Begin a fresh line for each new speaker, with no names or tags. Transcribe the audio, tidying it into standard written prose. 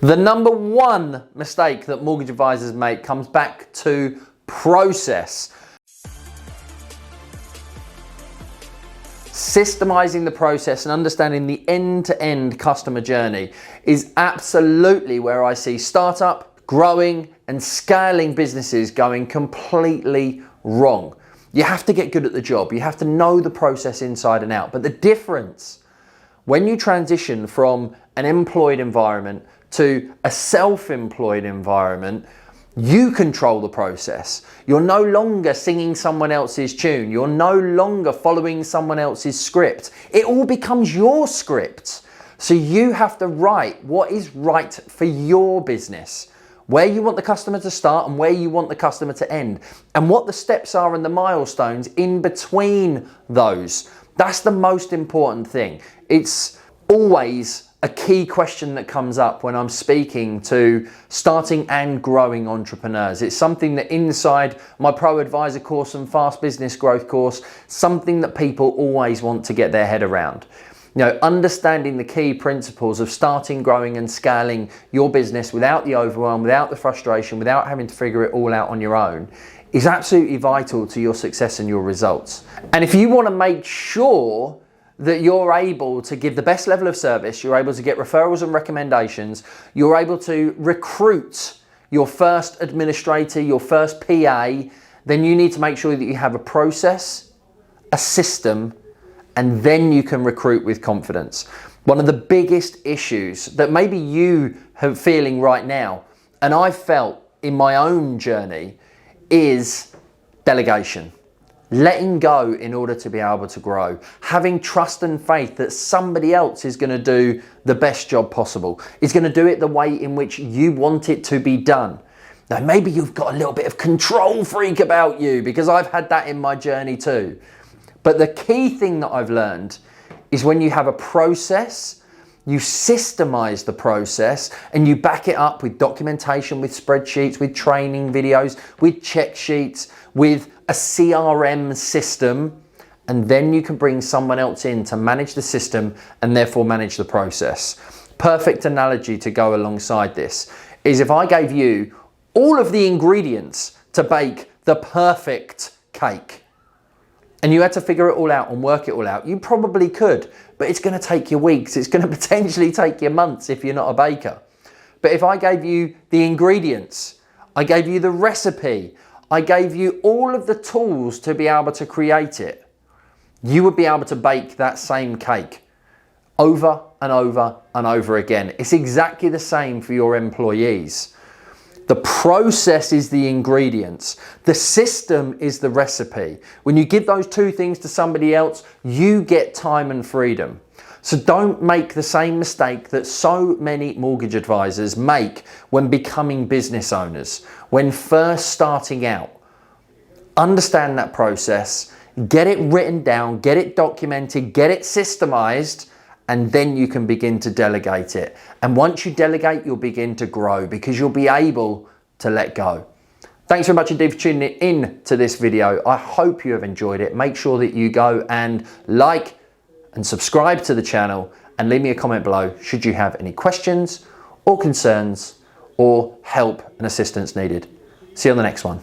The number one mistake that mortgage advisors make comes back to process. Systemizing the process and understanding the end-to-end customer journey is absolutely where I see startup, growing and scaling businesses going completely wrong. You have to get good at the job. You have to know the process inside and out. But the difference when you transition from an employed environment to a self-employed environment, you control the process. You're no longer singing someone else's tune. You're no longer following someone else's script. It all becomes your script. So you have to write what is right for your business, where you want the customer to start and where you want the customer to end, and what the steps are and the milestones in between those. That's the most important thing. It's always a key question that comes up when I'm speaking to starting and growing entrepreneurs. It's something that inside my Pro Advisor course and Fast Business Growth course, something that people always want to get their head around. You know, understanding the key principles of starting, growing and scaling your business without the overwhelm, without the frustration, without having to figure it all out on your own is absolutely vital to your success and your results. And if you want to make sure that you're able to give the best level of service, you're able to get referrals and recommendations, you're able to recruit your first administrator, your first PA, then you need to make sure that you have a process, a system, and then you can recruit with confidence. One of the biggest issues that maybe you are feeling right now, and I've felt in my own journey, is delegation. Letting go in order to be able to grow. Having trust and faith that somebody else is going to do the best job possible. Is going to do it the way in which you want it to be done. Now, maybe you've got a little bit of control freak about you, because I've had that in my journey too. But the key thing that I've learned is when you have a process, you systemize the process and you back it up with documentation, with spreadsheets, with training videos, with check sheets, with a CRM system, and then you can bring someone else in to manage the system and therefore manage the process. Perfect analogy to go alongside this is if I gave you all of the ingredients to bake the perfect cake and you had to figure it all out and work it all out, you probably could, but it's going to take you weeks. It's going to potentially take you months if you're not a baker. But if I gave you the ingredients, I gave you the recipe, I gave you all of the tools to be able to create it, you would be able to bake that same cake over and over and over again. It's exactly the same for your employees. The process is the ingredients. The system is the recipe. When you give those two things to somebody else, you get time and freedom. So don't make the same mistake that so many mortgage advisors make when becoming business owners, when first starting out. Understand that process, get it written down, get it documented, get it systemized, and then you can begin to delegate it. And once you delegate, you'll begin to grow because you'll be able to let go. Thanks very much indeed for tuning in to this video. I hope you have enjoyed it. Make sure that you go and like and subscribe to the channel and leave me a comment below should you have any questions or concerns or help and assistance needed. See you on the next one.